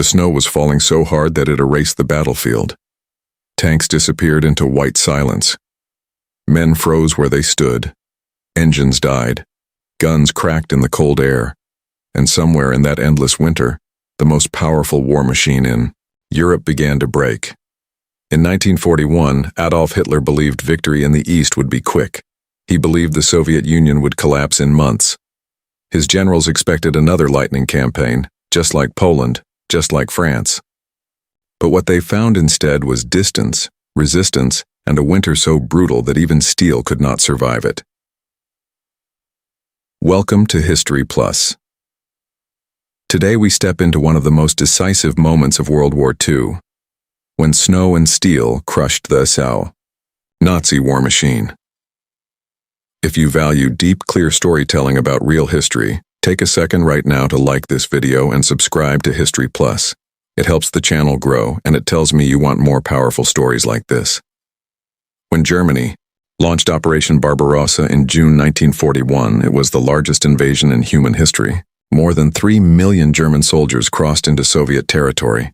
The snow was falling so hard that it erased the battlefield. Tanks disappeared into white silence. Men froze where they stood. Engines died. Guns cracked in the cold air. And somewhere in that endless winter, the most powerful war machine in Europe began to break. In 1941, Adolf Hitler believed victory in the East would be quick. He believed the Soviet Union would collapse in months. His generals expected another lightning campaign, just like Poland, just like France. But what they found instead was distance, resistance, and a winter so brutal that even steel could not survive it. Welcome to History Plus. Today we step into one of the most decisive moments of World War II, when snow and steel crushed the SA, Nazi war machine. If you value deep, clear storytelling about real history, take a second right now to like this video and subscribe to History Plus. It helps the channel grow, and it tells me you want more powerful stories like this. When Germany launched Operation Barbarossa in June 1941, it was the largest invasion in human history. More than 3 million German soldiers crossed into Soviet territory.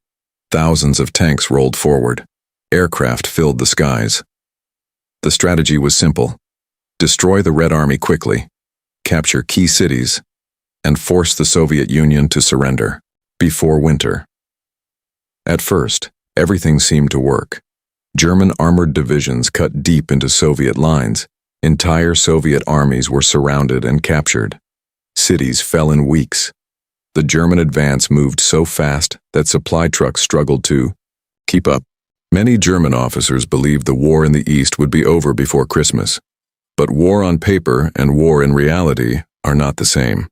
Thousands of tanks rolled forward. Aircraft filled the skies. The strategy was simple. Destroy the Red Army quickly, capture key cities, and force the Soviet Union to surrender before winter. At first, everything seemed to work. German armored divisions cut deep into Soviet lines. Entire Soviet armies were surrounded and captured. Cities fell in weeks. The German advance moved so fast that supply trucks struggled to keep up. Many German officers believed the war in the East would be over before Christmas. But war on paper and war in reality are not the same.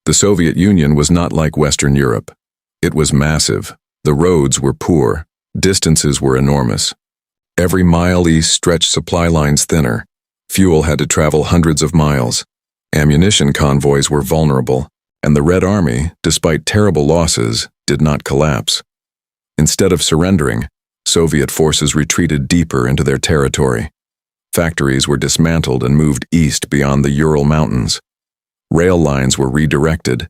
The Soviet Union was not like Western Europe. It was massive. The roads were poor. Distances were enormous. Every mile east stretched supply lines thinner. Fuel had to travel hundreds of miles. Ammunition convoys were vulnerable, and the Red Army, despite terrible losses, did not collapse. Instead of surrendering, Soviet forces retreated deeper into their territory. Factories were dismantled and moved east beyond the Ural Mountains. Rail lines were redirected.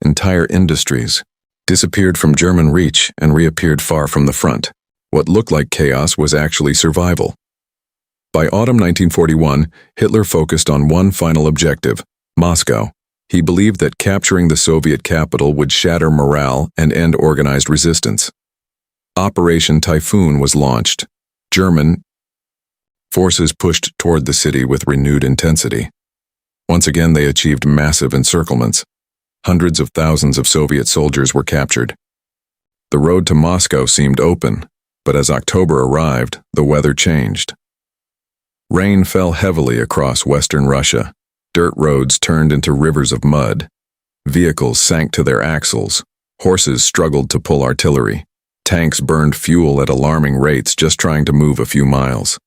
Entire industries disappeared from German reach and reappeared far from the front. What looked like chaos was actually survival. By autumn 1941, Hitler focused on one final objective: Moscow. He believed that capturing the Soviet capital would shatter morale and end organized resistance. Operation Typhoon was launched. German forces pushed toward the city with renewed intensity. Once again, they achieved massive encirclements. Hundreds of thousands of Soviet soldiers were captured. The road to Moscow seemed open, but as October arrived, the weather changed. Rain fell heavily across western Russia. Dirt roads turned into rivers of mud. Vehicles sank to their axles. Horses struggled to pull artillery. Tanks burned fuel at alarming rates just trying to move a few miles.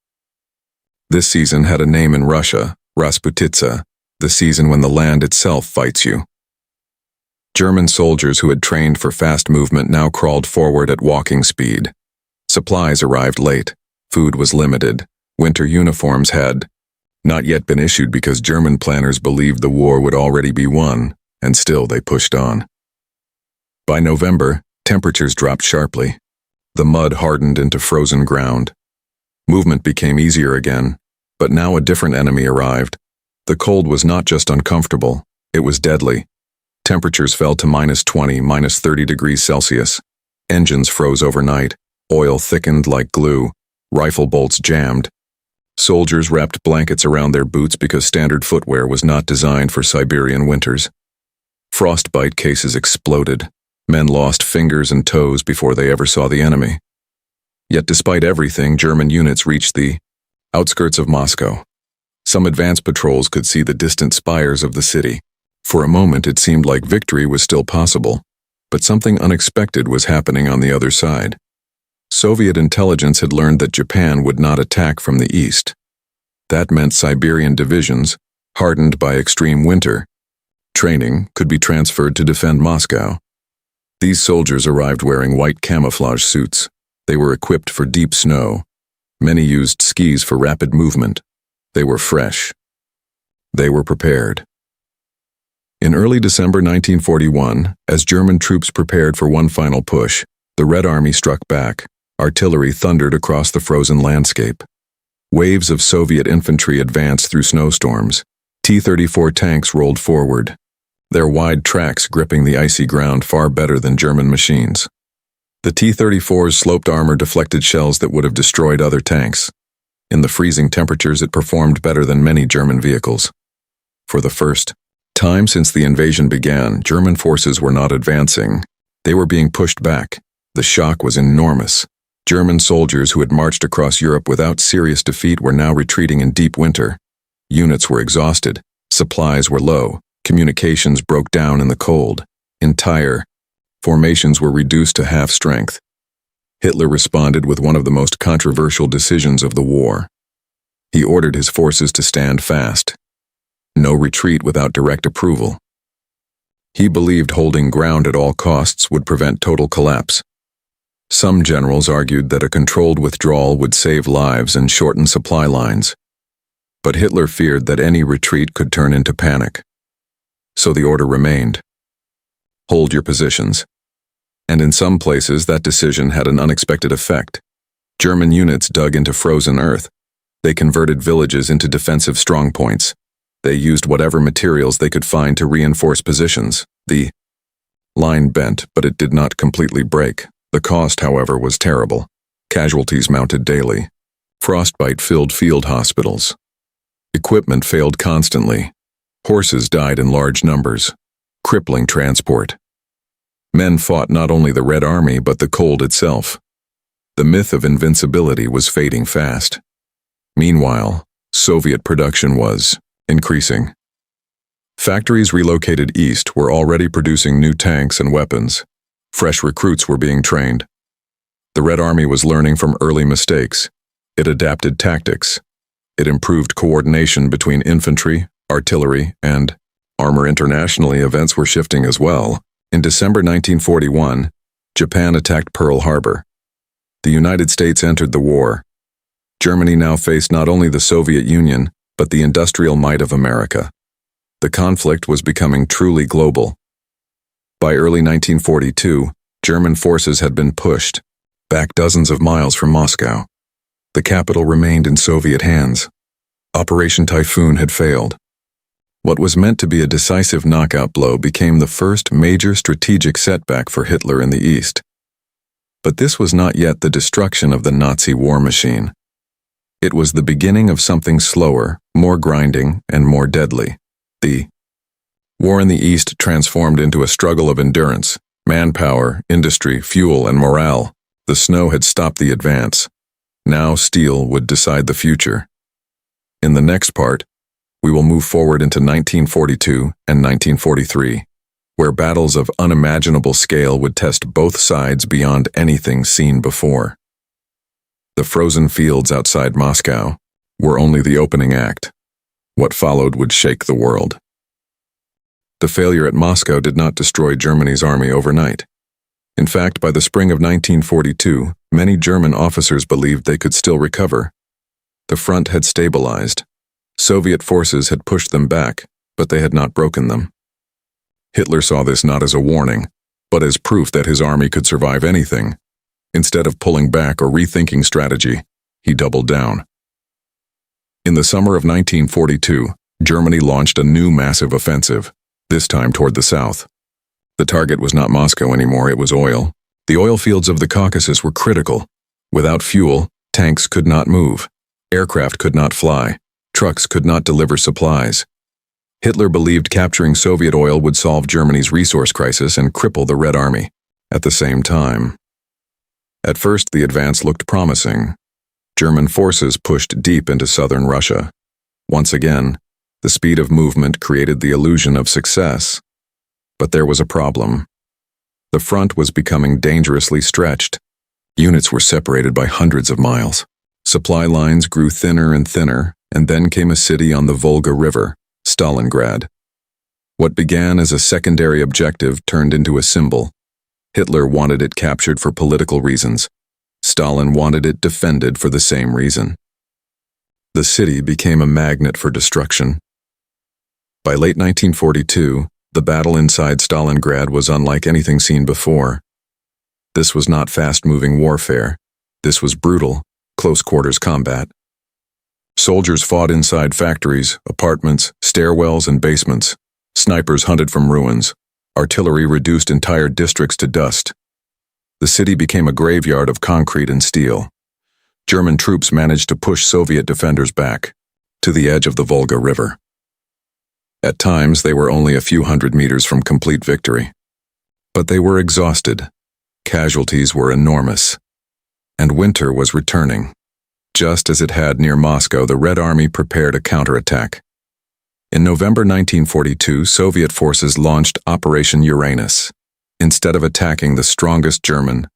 This season had a name in Russia: Rasputitsa, the season when the land itself fights you. German soldiers who had trained for fast movement now crawled forward at walking speed. Supplies arrived late. Food was limited. Winter uniforms had not yet been issued because German planners believed the war would already be won, and still they pushed on. By November, temperatures dropped sharply. The mud hardened into frozen ground. Movement became easier again, but now a different enemy arrived. The cold was not just uncomfortable, it was deadly. Temperatures fell to -20, -30 degrees Celsius. Engines froze overnight. Oil thickened like glue. Rifle bolts jammed. Soldiers wrapped blankets around their boots because standard footwear was not designed for Siberian winters. Frostbite cases exploded. Men lost fingers and toes before they ever saw the enemy. Yet despite everything, German units reached the outskirts of Moscow. Some advance patrols could see the distant spires of the city. For a moment it seemed like victory was still possible, but something unexpected was happening on the other side. Soviet intelligence had learned that Japan would not attack from the east. That meant Siberian divisions, hardened by extreme winter training, could be transferred to defend Moscow. These soldiers arrived wearing white camouflage suits. They were equipped for deep snow. Many used skis for rapid movement. They were fresh. They were prepared. In early December 1941, as German troops prepared for one final push, the Red Army struck back. Artillery thundered across the frozen landscape. Waves of Soviet infantry advanced through snowstorms. T-34 tanks rolled forward, their wide tracks gripping the icy ground far better than German machines. The T-34's sloped armor deflected shells that would have destroyed other tanks. In the freezing temperatures, it performed better than many German vehicles. For the first time since the invasion began, German forces were not advancing. They were being pushed back. The shock was enormous. German soldiers who had marched across Europe without serious defeat were now retreating in deep winter. Units were exhausted. Supplies were low. Communications broke down in the cold. Entire formations were reduced to half strength. Hitler responded with one of the most controversial decisions of the war. He ordered his forces to stand fast. No retreat without direct approval. He believed holding ground at all costs would prevent total collapse. Some generals argued that a controlled withdrawal would save lives and shorten supply lines. But Hitler feared that any retreat could turn into panic. So the order remained. Hold your positions. And in some places, that decision had an unexpected effect. German units dug into frozen earth. They converted villages into defensive strongpoints. They used whatever materials they could find to reinforce positions. The line bent, but it did not completely break. The cost, however, was terrible. Casualties mounted daily. Frostbite filled field hospitals. Equipment failed constantly. Horses died in large numbers, crippling transport. Men fought not only the Red Army but the cold itself. The myth of invincibility was fading fast. Meanwhile, Soviet production was increasing. Factories relocated east were already producing new tanks and weapons. Fresh recruits were being trained. The Red Army was learning from early mistakes. It adapted tactics. It improved coordination between infantry, artillery, and armor. Internationally, events were shifting as well. In December 1941, Japan attacked Pearl Harbor. The United States entered the war. Germany now faced not only the Soviet Union, but the industrial might of America. The conflict was becoming truly global. By early 1942, German forces had been pushed back dozens of miles from Moscow. The capital remained in Soviet hands. Operation Typhoon had failed. What was meant to be a decisive knockout blow became the first major strategic setback for Hitler in the East. But this was not yet the destruction of the Nazi war machine. It was the beginning of something slower, more grinding, and more deadly. The war in the East transformed into a struggle of endurance, manpower, industry, fuel, and morale. The snow had stopped the advance. Now steel would decide the future. In the next part, we will move forward into 1942 and 1943, where battles of unimaginable scale would test both sides beyond anything seen before. The frozen fields outside Moscow were only the opening act. What followed would shake the world. The failure at Moscow did not destroy Germany's army overnight. In fact, by the spring of 1942, many German officers believed they could still recover. The front had stabilized. Soviet forces had pushed them back, but they had not broken them. Hitler saw this not as a warning, but as proof that his army could survive anything. Instead of pulling back or rethinking strategy, he doubled down. In the summer of 1942, Germany launched a new massive offensive, this time toward the south. The target was not Moscow anymore, it was oil. The oil fields of the Caucasus were critical. Without fuel, tanks could not move. Aircraft could not fly. Trucks could not deliver supplies. Hitler believed capturing Soviet oil would solve Germany's resource crisis and cripple the Red Army. At the same time, at first the advance looked promising. German forces pushed deep into southern Russia. Once again, the speed of movement created the illusion of success. But there was a problem. The front was becoming dangerously stretched. Units were separated by hundreds of miles. Supply lines grew thinner and thinner, and then came a city on the Volga River, Stalingrad. What began as a secondary objective turned into a symbol. Hitler wanted it captured for political reasons. Stalin wanted it defended for the same reason. The city became a magnet for destruction. By late 1942, The battle inside Stalingrad was unlike anything seen before. This was not fast-moving warfare. This was brutal, close-quarters combat. Soldiers fought inside factories, apartments, stairwells, and basements. Snipers hunted from ruins. Artillery reduced entire districts to dust. The city became a graveyard of concrete and steel. German troops managed to push Soviet defenders back, to the edge of the Volga River. At times, they were only a few hundred meters from complete victory. But they were exhausted. Casualties were enormous. And winter was returning. Just as it had near Moscow, the Red Army prepared a counterattack. In November 1942, Soviet forces launched Operation Uranus. Instead of attacking the strongest German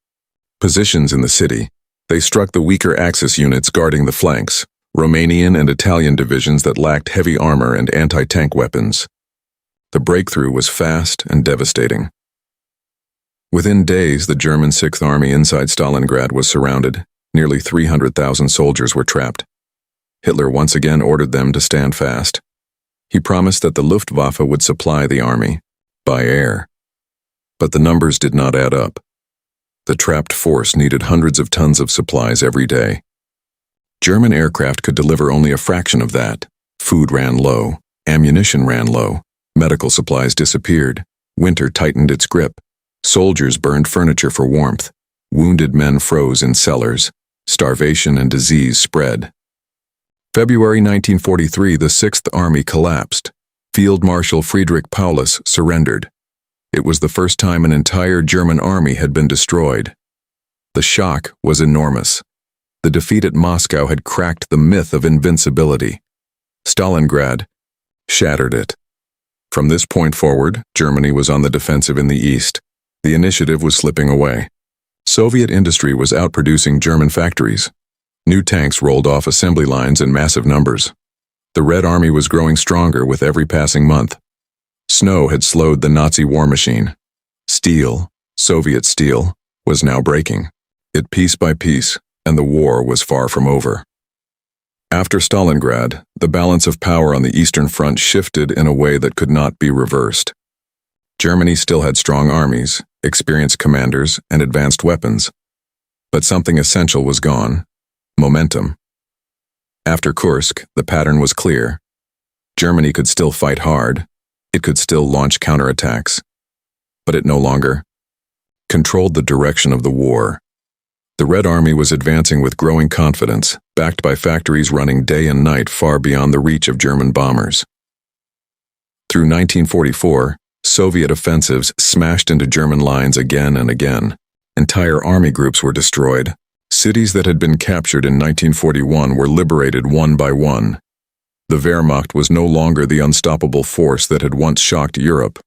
positions in the city, they struck the weaker Axis units guarding the flanks, Romanian and Italian divisions that lacked heavy armor and anti-tank weapons. The breakthrough was fast and devastating. Within days, the German Sixth Army inside Stalingrad was surrounded. Nearly 300,000 soldiers were trapped. Hitler once again ordered them to stand fast. He promised that the Luftwaffe would supply the army by air. But the numbers did not add up. The trapped force needed hundreds of tons of supplies every day. German aircraft could deliver only a fraction of that. Food ran low, ammunition ran low, medical supplies disappeared, winter tightened its grip, soldiers burned furniture for warmth, wounded men froze in cellars, starvation and disease spread. February 1943, the Sixth Army collapsed. Field Marshal Friedrich Paulus surrendered. It was the first time an entire German army had been destroyed. The shock was enormous. The defeat at Moscow had cracked the myth of invincibility. Stalingrad shattered it. From this point forward, Germany was on the defensive in the east. The initiative was slipping away. Soviet industry was outproducing German factories. New tanks rolled off assembly lines in massive numbers. The Red Army was growing stronger with every passing month. Snow had slowed the Nazi war machine. Steel, Soviet steel, was now breaking. It piece by piece, and the war was far from over. After Stalingrad, the balance of power on the Eastern Front shifted in a way that could not be reversed. Germany still had strong armies, experienced commanders, and advanced weapons. But something essential was gone: momentum. After Kursk, the pattern was clear. Germany could still fight hard. It could still launch counterattacks. But it no longer controlled the direction of the war. The Red Army was advancing with growing confidence, backed by factories running day and night far beyond the reach of German bombers. Through 1944, Soviet offensives smashed into German lines again and again. Entire army groups were destroyed. Cities that had been captured in 1941 were liberated one by one. The Wehrmacht was no longer the unstoppable force that had once shocked Europe.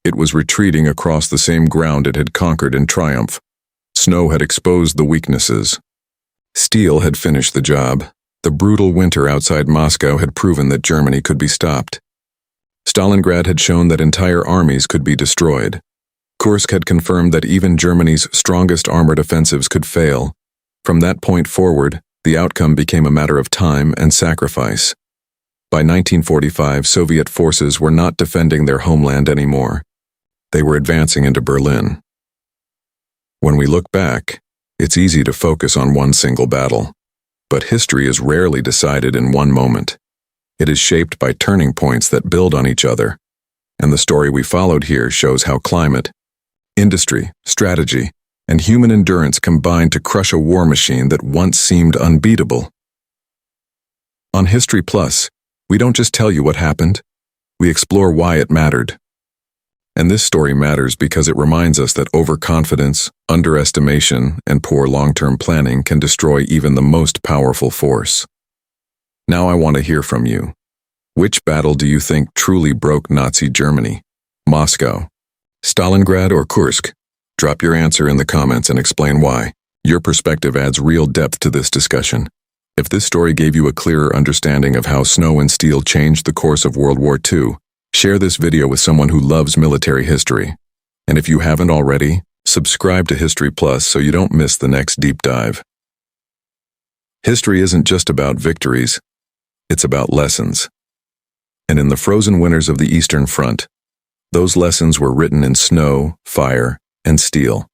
It was retreating across the same ground it had conquered in triumph. Snow had exposed the weaknesses. Steel had finished the job. The brutal winter outside Moscow had proven that Germany could be stopped. Stalingrad had shown that entire armies could be destroyed. Kursk had confirmed that even Germany's strongest armored offensives could fail. From that point forward, the outcome became a matter of time and sacrifice. By 1945, Soviet forces were not defending their homeland anymore. They were advancing into Berlin. When we look back, it's easy to focus on one single battle. But history is rarely decided in one moment. It is shaped by turning points that build on each other. And the story we followed here shows how climate, industry, strategy, and human endurance combined to crush a war machine that once seemed unbeatable. On History Plus, we don't just tell you what happened, we explore why it mattered. And this story matters because it reminds us that overconfidence, underestimation, and poor long-term planning can destroy even the most powerful force. Now I want to hear from you. Which battle do you think truly broke Nazi Germany? Moscow, Stalingrad, or Kursk? Drop your answer in the comments and explain why. Your perspective adds real depth to this discussion. If this story gave you a clearer understanding of how snow and steel changed the course of World War II, share this video with someone who loves military history. And if you haven't already, subscribe to History Plus so you don't miss the next deep dive. History isn't just about victories, it's about lessons. And in the frozen winters of the Eastern Front, Those lessons were written in snow, fire, and steel.